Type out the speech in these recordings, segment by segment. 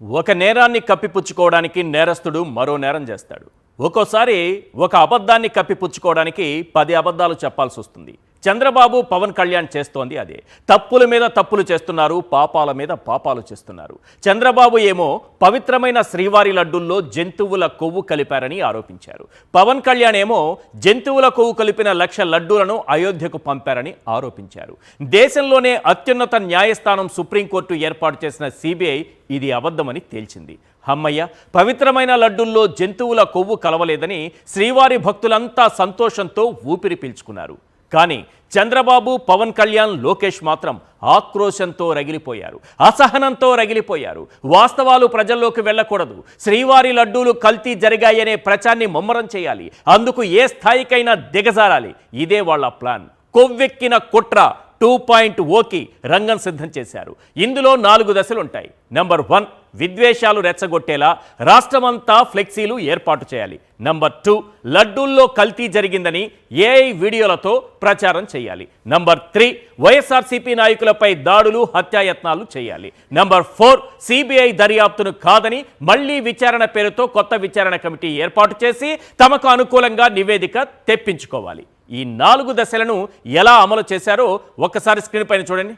ఒక నేరాన్ని కప్పిపుచ్చుకోవడానికి నేరస్తుడు మరో నేరం చేస్తాడు. ఒక్కోసారి ఒక అబద్ధాన్ని కప్పిపుచ్చుకోవడానికి 10 అబద్ధాలు చెప్పాల్సి వస్తుంది. చంద్రబాబు పవన్ కళ్యాణ్ చేస్తోంది అదే. తప్పుల మీద తప్పులు చేస్తున్నారు, పాపాల మీద పాపాలు చేస్తున్నారు. చంద్రబాబు ఏమో పవిత్రమైన శ్రీవారి లడ్డూల్లో జంతువుల కొవ్వు కలిపారని ఆరోపించారు. పవన్ కళ్యాణ్ ఏమో జంతువుల కొవ్వు కలిపిన 1,00,000 లడ్డూలను అయోధ్యకు పంపారని ఆరోపించారు. దేశంలోనే అత్యున్నత న్యాయస్థానం సుప్రీంకోర్టు ఏర్పాటు చేసిన సిబిఐ ఇది అబద్ధమని తేల్చింది. అమ్మయ్య, పవిత్రమైన లడ్డూల్లో జంతువుల కొవ్వు కలవలేదని శ్రీవారి భక్తులంతా సంతోషంతో ఊపిరి పీల్చుకున్నారు. కానీ చంద్రబాబు, పవన్ కళ్యాణ్, లోకేష్ మాత్రం ఆక్రోశంతో రగిలిపోయారు, అసహనంతో రగిలిపోయారు. వాస్తవాలు ప్రజల్లోకి వెళ్ళకూడదు, శ్రీవారి లడ్డూలు కల్తీ జరిగాయనే ప్రచారాన్ని ముమ్మరం చేయాలి, అందుకు ఏ స్థాయికైనా దిగజారాలి. ఇదే వాళ్ళ ప్లాన్. కొవ్వెక్కిన కుట్ర 2.0కి రంగం సిద్ధం చేశారు. ఇందులో 4 దశలుంటాయి. నంబర్ 1, విద్వేషాలు రెచ్చగొట్టేలా రాష్ట్రమంతా ఫ్లెక్సీలు ఏర్పాటు చేయాలి. నంబర్ 2, లడ్డూల్లో కల్తీ జరిగిందని ఏఐ వీడియోలతో ప్రచారం చేయాలి. నంబర్ 3, వైఎస్ఆర్సీపీ నాయకులపై దాడులు, హత్యాయత్నాలు చేయాలి. నంబర్ 4, సిబిఐ దర్యాప్తును కాదని మళ్లీ విచారణ పేరుతో కొత్త విచారణ కమిటీ ఏర్పాటు చేసి తమకు అనుకూలంగా నివేదిక తెప్పించుకోవాలి. ఈ 4 దశలను ఎలా అమలు చేశారో ఒక్కసారి స్క్రీన్ పైన చూడండి.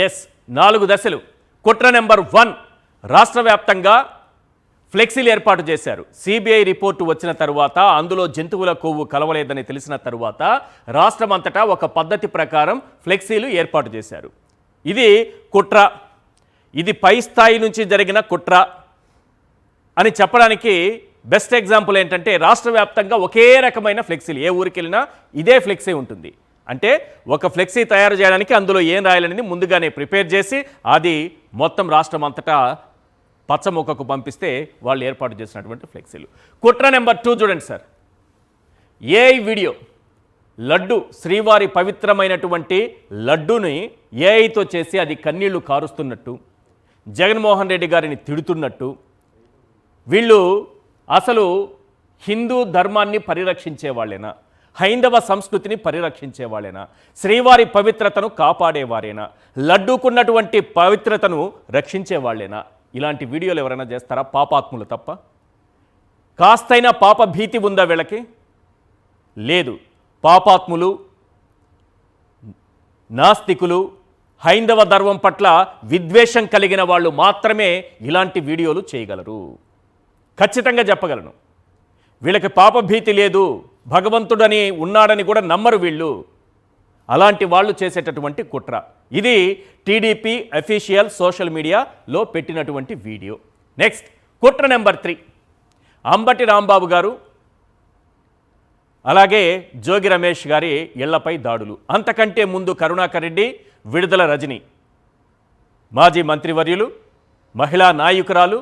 ఎస్, 4 దశలు. కుట్ర నెంబర్ 1, రాష్ట్ర వ్యాప్తంగా ఫ్లెక్సీలు ఏర్పాటు చేశారు. సిబిఐ రిపోర్టు వచ్చిన తరువాత, అందులో జంతువుల కొవ్వు కలవలేదని తెలిసిన తరువాత రాష్ట్రమంతటా ఒక పద్ధతి ప్రకారం ఫ్లెక్సీలు ఏర్పాటు చేశారు. ఇది కుట్ర, ఇది పై స్థాయి నుంచి జరిగిన కుట్ర అని చెప్పడానికి బెస్ట్ ఎగ్జాంపుల్ ఏంటంటే, రాష్ట్ర వ్యాప్తంగా ఒకే రకమైన ఫ్లెక్సీలు, ఏ ఊరికి వెళ్ళినా ఇదే ఫ్లెక్సీ ఉంటుంది. అంటే ఒక ఫ్లెక్సీ తయారు చేయడానికి అందులో ఏం రాయాలనేది ముందుగానే ప్రిపేర్ చేసి అది మొత్తం రాష్ట్రం అంతటా పచ్చముఖకు పంపిస్తే వాళ్ళు ఏర్పాటు చేసినటువంటి ఫ్లెక్సీలు. కుట్ర నెంబర్ 2 చూడండి సార్. ఏఐ వీడియో, లడ్డు, శ్రీవారి పవిత్రమైనటువంటి లడ్డూని ఏఐతో చేసి అది కన్నీళ్లు కారుస్తున్నట్టు, జగన్మోహన్ రెడ్డి గారిని తిడుతున్నట్టు, వీళ్ళు అసలు హిందూ ధర్మాన్ని పరిరక్షించే వాళ్ళేనా, హైందవ సంస్కృతిని పరిరక్షించే వాళ్ళేనా, శ్రీవారి పవిత్రతను కాపాడేవారేనా, లడ్డూకున్నటువంటి పవిత్రతను రక్షించే వాళ్ళేనా? ఇలాంటి వీడియోలు ఎవరైనా చేస్తారా? పాపాత్ములు తప్ప. కాస్తైనా పాప భీతి ఉందా వీళ్ళకి? లేదు. పాపాత్ములు, నాస్తికులు, హైందవ ధర్మం పట్ల విద్వేషం కలిగిన వాళ్ళు మాత్రమే ఇలాంటి వీడియోలు చేయగలరు. ఖచ్చితంగా చెప్పగలను. వీళ్ళకి పాపభీతి లేదు, భగవంతుడని ఉన్నాడని కూడా నమ్మరు వీళ్ళు. అలాంటి వాళ్ళు చేసేటటువంటి కుట్ర ఇది. టీడీపీ అఫీషియల్ సోషల్ మీడియాలో పెట్టినటువంటి వీడియో. నెక్స్ట్, కుట్ర నెంబర్ 3, అంబటి రాంబాబు గారు అలాగే జోగి రమేష్ గారి ఇళ్లపై దాడులు. అంతకంటే ముందు కరుణాకర్ రెడ్డి, విడుదల రజని, మాజీ మంత్రివర్యులు, మహిళా నాయకురాలు,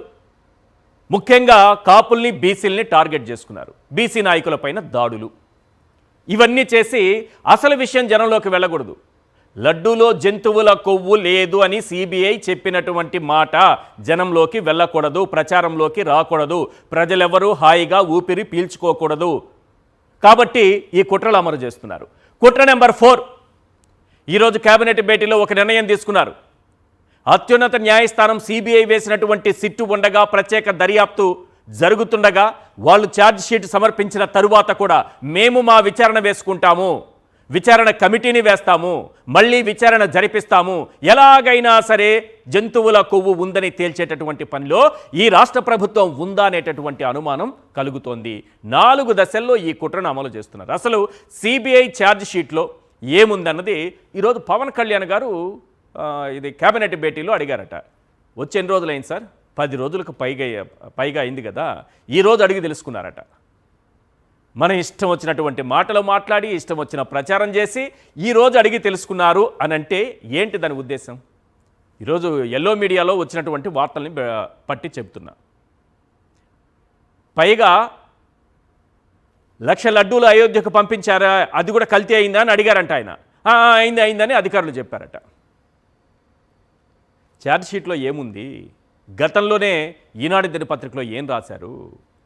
ముఖ్యంగా కాపుల్ని, బీసీల్ని టార్గెట్ చేసుకున్నారు. బీసీ నాయకులపైన దాడులు, ఇవన్నీ చేసి అసలు విషయం జనంలోకి వెళ్ళకూడదు. లడ్డూలో జంతువుల కొవ్వు లేదు అని సిబిఐ చెప్పినటువంటి మాట జనంలోకి వెళ్ళకూడదు, ప్రచారంలోకి రాకూడదు, ప్రజలెవరూ హాయిగా ఊపిరి పీల్చుకోకూడదు. కాబట్టి ఈ కుట్రలు అమలు చేస్తున్నారు. కుట్ర నెంబర్ 4, ఈరోజు కేబినెట్ భేటీలో ఒక నిర్ణయం తీసుకున్నారు. అత్యున్నత న్యాయస్థానం సిబిఐ వేసినటువంటి సిట్టు ఉండగా, ప్రత్యేక దర్యాప్తు జరుగుతుండగా, వాళ్ళు ఛార్జ్ షీట్ సమర్పించిన తరువాత కూడా మేము మా విచారణ వేసుకుంటాము, విచారణ కమిటీని వేస్తాము, మళ్ళీ విచారణ జరిపిస్తాము, ఎలాగైనా సరే జంతువుల కొవ్వు ఉందని తేల్చేటటువంటి పనిలో ఈ రాష్ట్ర ప్రభుత్వం ఉందా అనేటటువంటి అనుమానం కలుగుతోంది. 4 దశల్లో ఈ కుట్రను అమలు చేస్తున్నారు. అసలు సిబిఐ ఛార్జ్ షీట్లో ఏముందన్నది ఈరోజు పవన్ కళ్యాణ్ గారు ఇది కేబినెట్ భేటీలో అడిగారట. వచ్చి ఎన్ని రోజులైంది సార్? 10 రోజులకు పైగా అయింది కదా. ఈరోజు అడిగి తెలుసుకున్నారట. మన ఇష్టం వచ్చినటువంటి మాటలు మాట్లాడి, ఇష్టం వచ్చిన ప్రచారం చేసి ఈరోజు అడిగి తెలుసుకున్నారు అని అంటే ఏంటి దాని ఉద్దేశం? ఈరోజు ఎల్లో మీడియాలో వచ్చినటువంటి వార్తల్ని పట్టి చెబుతున్నా. పైగా 1,00,000 లడ్డూలు అయోధ్యకు పంపించారా, అది కూడా కల్తీ అయిందా అని అడిగారంట ఆయన. అయిందని అధికారులు చెప్పారట. ఛార్జ్ షీట్లో ఏముంది? గతంలోనే ఈనాడు దినపత్రికలో ఏం రాశారు?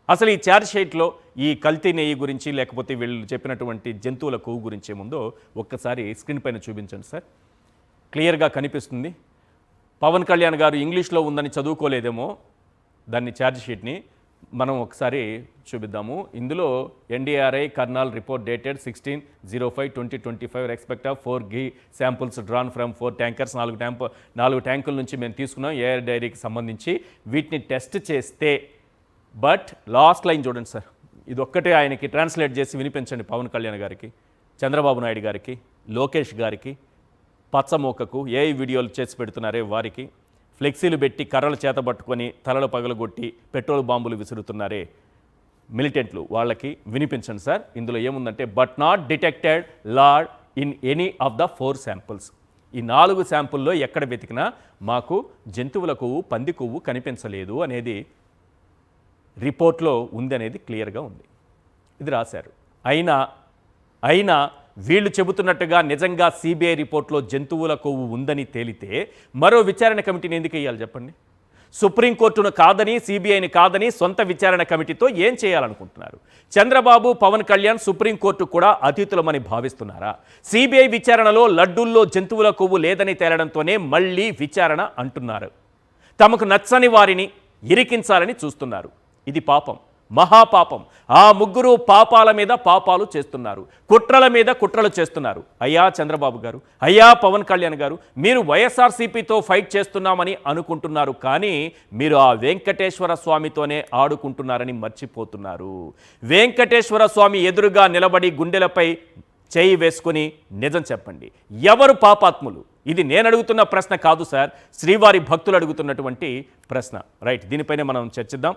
అసలు ఈ ఛార్జ్ షీట్లో ఈ కల్తీ నెయ్యి గురించి, లేకపోతే వీళ్ళు చెప్పినటువంటి జంతువుల కొవ్వు గురించి ఏముందో ఒక్కసారి స్క్రీన్ పైన చూపించండి సార్. క్లియర్గా కనిపిస్తుంది. పవన్ కళ్యాణ్ గారు ఇంగ్లీష్లో ఉందని చదువుకోలేదేమో దాన్ని ఛార్జ్ షీట్ని మనం ఒకసారి చూపిద్దాము. ఇందులో NDRI Karnal report dated 16/05/2025 respect of 4 ghee samples drawn from 4 tankers 4 ట్యాంకుల నుంచి మేము తీసుకున్నాం ఏఆర్ డైరీకి సంబంధించి. వీటిని టెస్ట్ చేస్తే బట్ లాస్ట్ లైన్ చూడండి సార్, ఇది ఒక్కటే ఆయనకి ట్రాన్స్లేట్ చేసి వినిపించండి పవన్ కళ్యాణ్ గారికి, చంద్రబాబు నాయుడు గారికి, లోకేష్ గారికి, పచ్చమోకకు ఏఐ వీడియోలు చేసి పెడుతున్నారే వారికి, ఫ్లెక్సీలు పెట్టి కర్రలు చేతబట్టుకొని తలలు పగలగొట్టి పెట్రోల్ బాంబులు విసురుతున్నారే మిలిటెంట్లు, వాళ్ళకి వినిపించండి సార్. ఇందులో ఏముందంటే but not detected lord in any of the 4 samples. ఈ 4 శాంపుల్లో ఎక్కడ వెతికినా మాకు జంతువుల కొవ్వు, పంది కొవ్వు కనిపించలేదు అనేది రిపోర్ట్లో ఉంది అనేది క్లియర్గా ఉంది. ఇది రాశారు. అయినా వీళ్ళు చెబుతున్నట్టుగా నిజంగా సిబిఐ రిపోర్ట్లో జంతువుల కొవ్వు ఉందని తేలితే మరో విచారణ కమిటీని ఎందుకు వేయాలి చెప్పండి? సుప్రీంకోర్టును కాదని, సిబిఐని కాదని సొంత విచారణ కమిటీతో ఏం చేయాలనుకుంటున్నారు? చంద్రబాబు, పవన్ కళ్యాణ్ సుప్రీంకోర్టు కూడా అతీతులమని భావిస్తున్నారా? సిబిఐ విచారణలో లడ్డూల్లో జంతువుల కొవ్వు లేదని తేలడంతోనే మళ్ళీ విచారణ అంటున్నారు. తమకు నచ్చని వారిని ఇరికించాలని చూస్తున్నారు. ఇది పాపం, మహాపాపం. ఆ ముగ్గురు పాపాల మీద పాపాలు చేస్తున్నారు, కుట్రల మీద కుట్రలు చేస్తున్నారు. అయ్యా చంద్రబాబు గారు, అయ్యా పవన్ కళ్యాణ్ గారు, మీరు వైఎస్ఆర్సీపీతో ఫైట్ చేస్తున్నామని అనుకుంటున్నారు, కానీ మీరు ఆ వెంకటేశ్వర స్వామితోనే ఆడుకుంటున్నారని మర్చిపోతున్నారు. వెంకటేశ్వర స్వామి ఎదురుగా నిలబడి గుండెలపై చేయి వేసుకుని నిజం చెప్పండి, ఎవరు పాపాత్ములు? ఇది నేను అడుగుతున్న ప్రశ్న కాదు సార్, శ్రీవారి భక్తులు అడుగుతున్నటువంటి ప్రశ్న. రైట్, దీనిపైనే మనం చర్చిద్దాం.